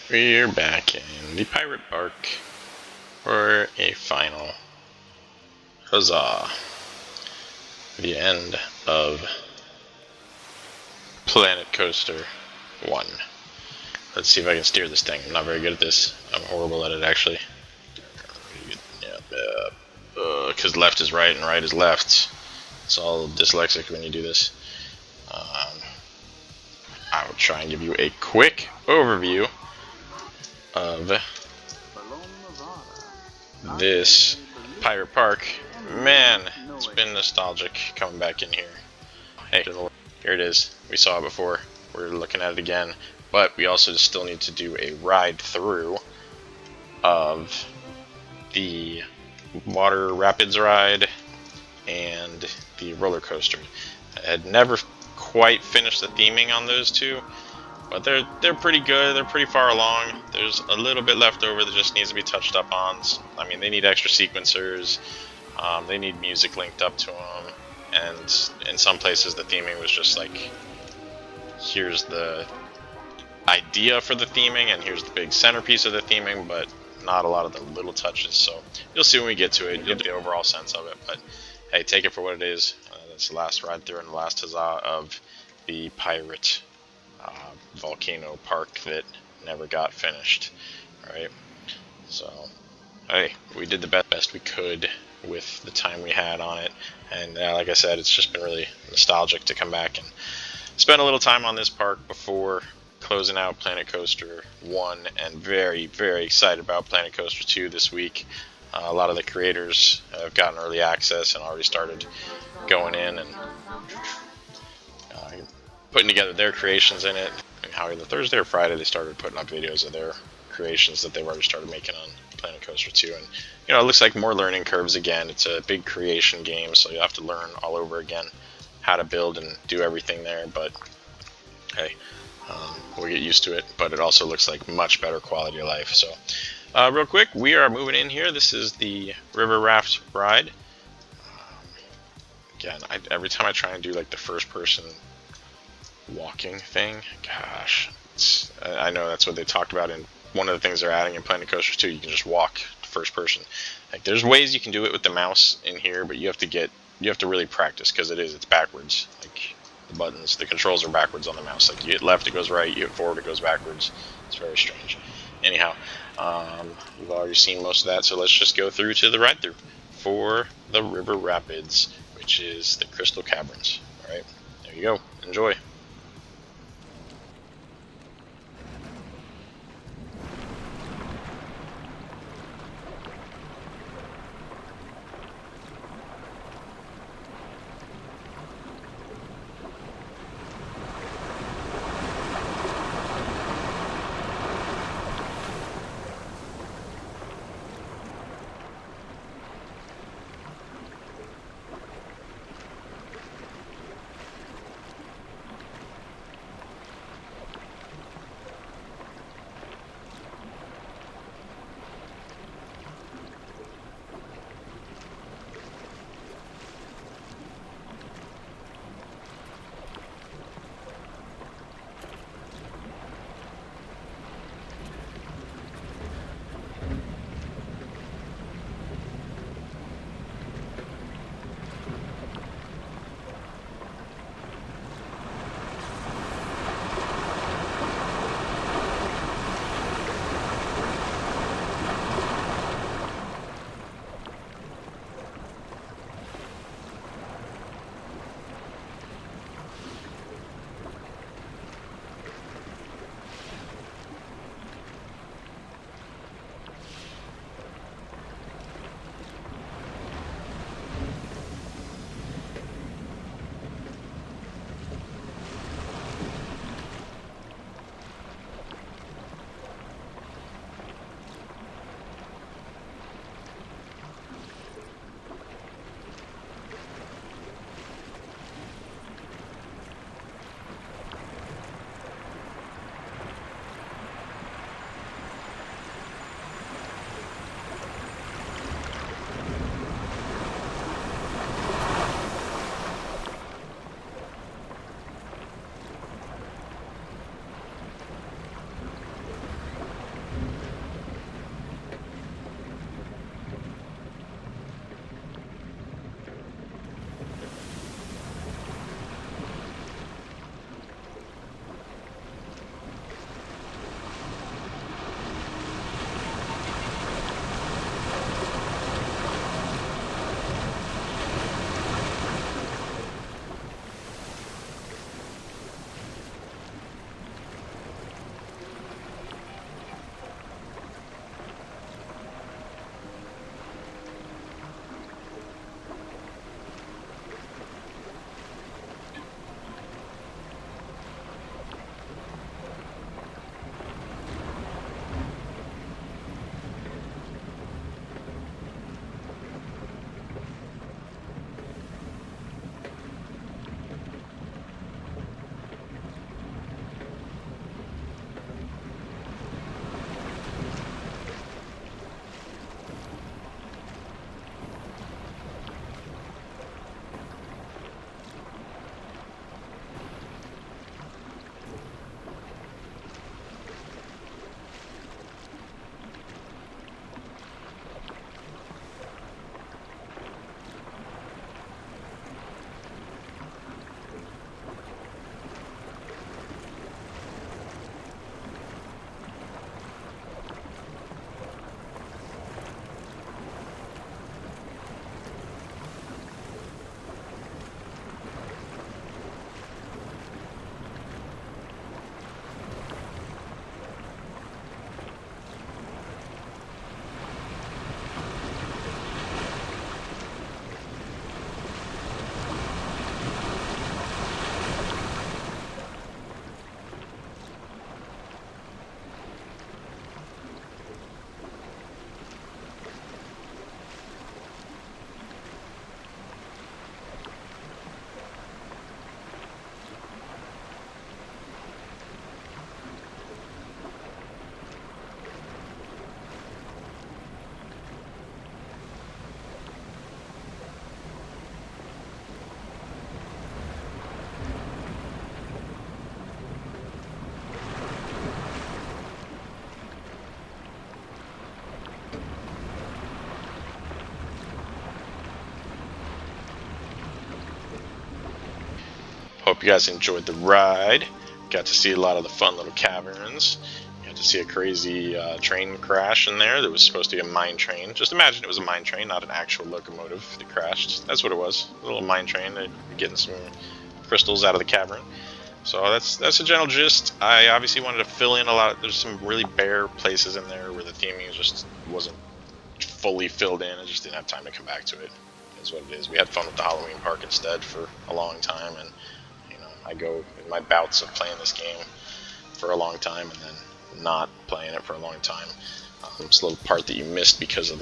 We're back in the Pirate Bark for a final huzzah. The end of Planet Coaster 1. Let's see if I can steer this thing. I'm not very good at this. I'm horrible at it, actually. Because left is right and right is left. It's all dyslexic when you do this. I will try and give you a quick overview of this Pirate Park. Man, it's been nostalgic coming back in here. Hey, here it is. We saw it before. We're looking at it again. But we also still need to do a ride through of the water rapids ride and the roller coaster. I had never quite finished the theming on those two, but they're pretty good. They're pretty far along. There's a little bit left over that just needs to be touched up on. I mean, they need extra sequencers. They need music linked up to them, and in some places the theming was just like, here's the idea for the theming and here's the big centerpiece of the theming, but not a lot of the little touches. So you'll see when we get to it. You'll get the overall sense of it, but hey, take it for what it is. That's the last ride through and the last huzzah of the Pirate volcano park that never got finished. Alright, so hey, we did the best we could with the time we had on it, and like I said, it's just been really nostalgic to come back and spend a little time on this park before closing out Planet Coaster 1, and very, very excited about Planet Coaster 2 this week. A lot of the creators have gotten early access and already started going in and putting together their creations in it. And how either Thursday or Friday they started putting up videos of their creations that they've already started making on Planet Coaster 2. And you know, it looks like more learning curves again. It's a big creation game, so you have to learn all over again how to build and do everything there. But hey, we'll get used to it. But it also looks like much better quality of life. So real quick, we are moving in here. This is the river raft ride. Again, every time I try and do like the first person walking thing, gosh, I know that's what they talked about in one of the things they're adding in Planet Coaster 2. You can just walk first person. Like, there's ways you can do it with the mouse in here, but you have to really practice, because it's backwards. Like, the buttons, the controls are backwards on the mouse. Like, you hit left, it goes right. You hit forward, it goes backwards. It's very strange. Anyhow, you've already seen most of that, so let's just go through to the ride through for the River Rapids, which is the Crystal Caverns. Alright, there you go. Enjoy. hope you guys enjoyed the ride. Got to see a lot of the fun little caverns. Got to see a crazy train crash in there that was supposed to be a mine train. Just imagine it was a mine train, not an actual locomotive that crashed. That's what it was, a little mine train. They're getting some crystals out of the cavern. So that's the general gist. I obviously wanted to fill in a lot. There's some really bare places in there where the theming just wasn't fully filled in. I just didn't have time to come back to it. Is what it is. We had fun with the Halloween park instead for a long time, and I go in my bouts of playing this game for a long time and then not playing it for a long time. It's a little part that you missed because of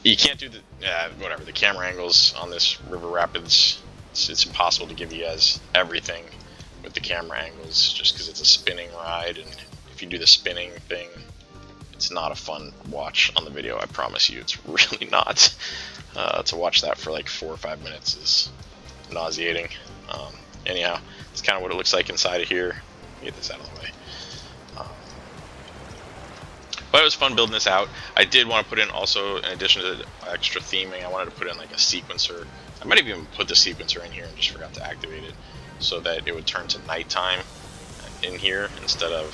you can't do the camera angles on this river rapids. It's impossible to give you guys everything with the camera angles just because it's a spinning ride, and if you do the spinning thing, it's not a fun watch on the video. I promise you, it's really not. To watch that for like 4 or 5 minutes is nauseating. Anyhow, it's kind of what it looks like inside of here. Get this out of the way. But it was fun building this out. I did want to put in also, in addition to the extra theming, I wanted to put in like a sequencer. I might have even put the sequencer in here and just forgot to activate it, so that it would turn to nighttime in here instead of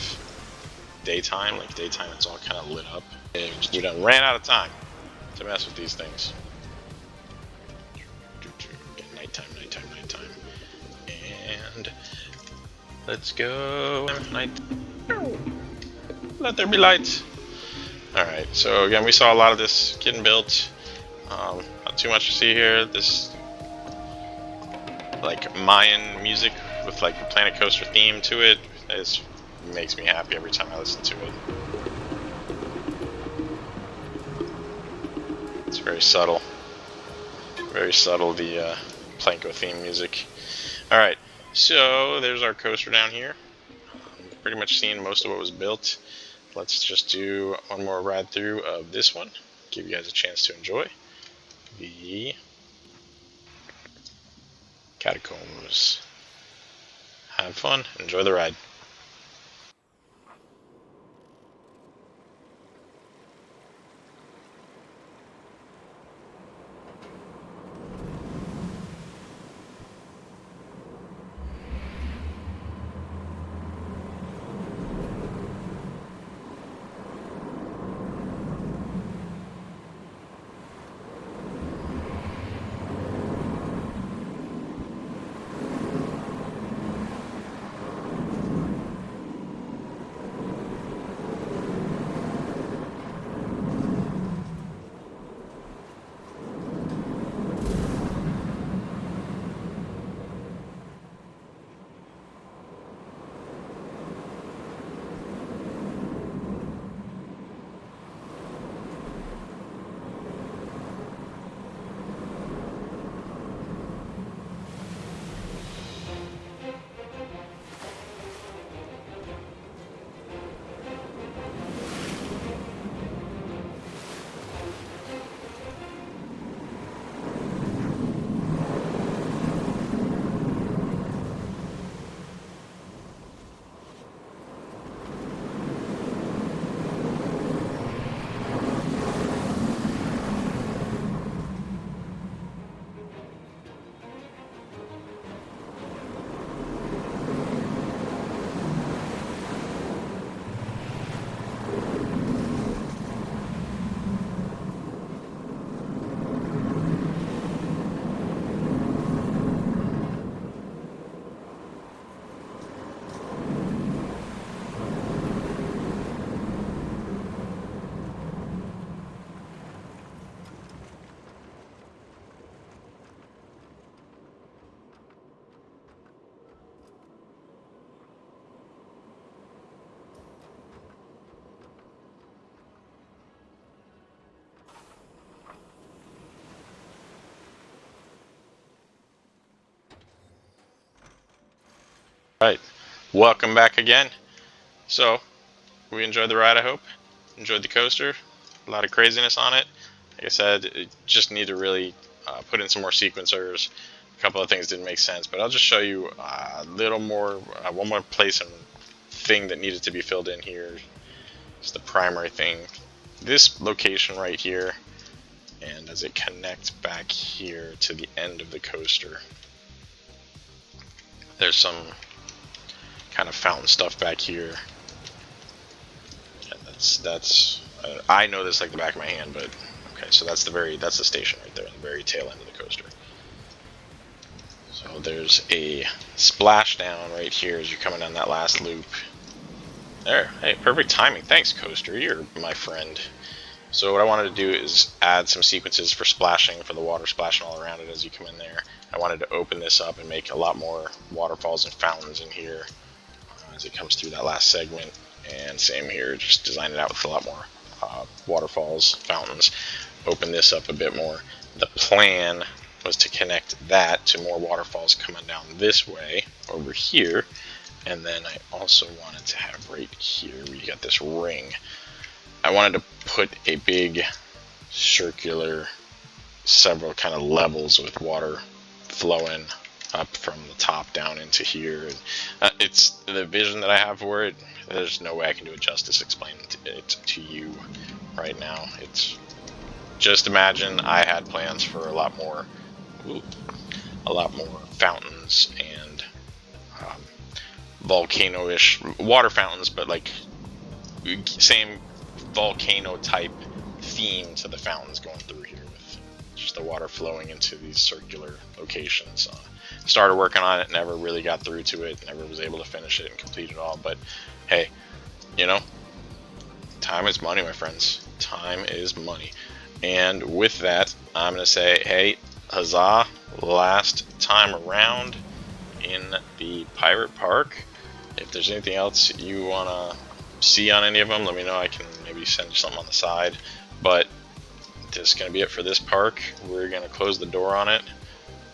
daytime. Like daytime, it's all kind of lit up. And we done ran out of time to mess with these things. Nighttime. And let's go. Night. Let there be light. Alright, so again, we saw a lot of this getting built. Not too much to see here. This like Mayan music with like the Planet Coaster theme to it makes me happy every time I listen to it. It's very subtle. Very subtle, the Planco theme music. Alright, so there's our coaster down here. Pretty much seen most of what was built. Let's just do one more ride through of this one. Give you guys a chance to enjoy the Catacombs. Have fun, enjoy the ride. Alright, welcome back again. So, we enjoyed the ride, I hope. Enjoyed the coaster. A lot of craziness on it. Like I said, it just need to really put in some more sequencers. A couple of things didn't make sense, but I'll just show you a little more, one more place and thing that needed to be filled in here. It's the primary thing. This location right here, and as it connects back here to the end of the coaster. There's some kind of fountain stuff back here. And that's I know this like the back of my hand, but okay, so that's the station right there, in the very tail end of the coaster. So there's a splashdown right here as you're coming down that last loop. There, hey, perfect timing. Thanks, coaster. You're my friend. So what I wanted to do is add some sequences for splashing, for the water splashing all around it as you come in there. I wanted to open this up and make a lot more waterfalls and fountains in here as it comes through that last segment. And same here, just design it out with a lot more waterfalls, fountains. Open this up a bit more. The plan was to connect that to more waterfalls coming down this way over here. And then I also wanted to have right here where you got this ring. I wanted to put a big circular, several kind of levels with water flowing up from the top down into here. It's the vision that I have for it. There's no way I can do it justice explaining it to you right now. It's just imagine I had plans for a lot more fountains and volcano-ish water fountains, but like same volcano type theme to the fountains going through here, with just the water flowing into these circular locations. Started working on it, never really got through to it, never was able to finish it and complete it all, but hey, you know, time is money, my friends. Time is money. And with that, I'm going to say, hey, huzzah, last time around in the Pirate Park. If there's anything else you want to see on any of them, let me know. I can maybe send you something on the side. But this is going to be it for this park. We're going to close the door on it,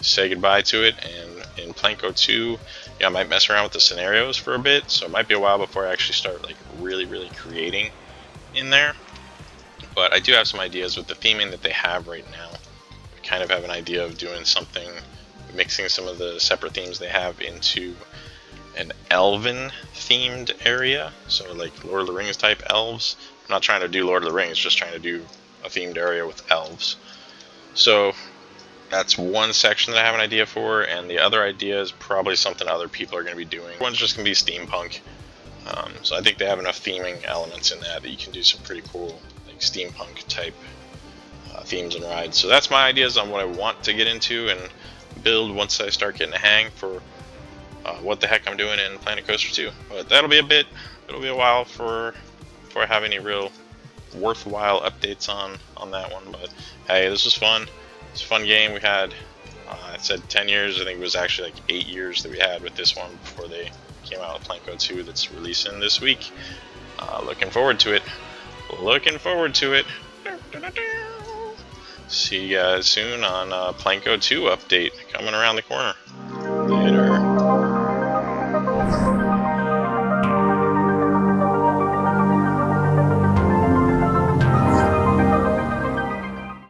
say goodbye to it, and in Planco 2, yeah, I might mess around with the scenarios for a bit, so it might be a while before I actually start like really creating in there. But I do have some ideas with the theming that they have right now. I kind of have an idea of doing something, mixing some of the separate themes they have into an elven themed area, so like Lord of the Rings type elves. I'm not trying to do Lord of the Rings, just trying to do a themed area with elves. So that's one section that I have an idea for, and the other idea is probably something other people are going to be doing. One's just going to be steampunk. So I think they have enough theming elements in that you can do some pretty cool like steampunk type themes and rides. So that's my ideas on what I want to get into and build once I start getting a hang for what the heck I'm doing in Planet Coaster 2. But that'll be it'll be a while before I have any real worthwhile updates on that one. But hey, this was fun. It's a fun game. We had, I said 10 years, I think it was actually like 8 years that we had with this one before they came out with Planco 2 that's releasing this week. Looking forward to it. See you guys soon on Planco 2 update coming around the corner. Later.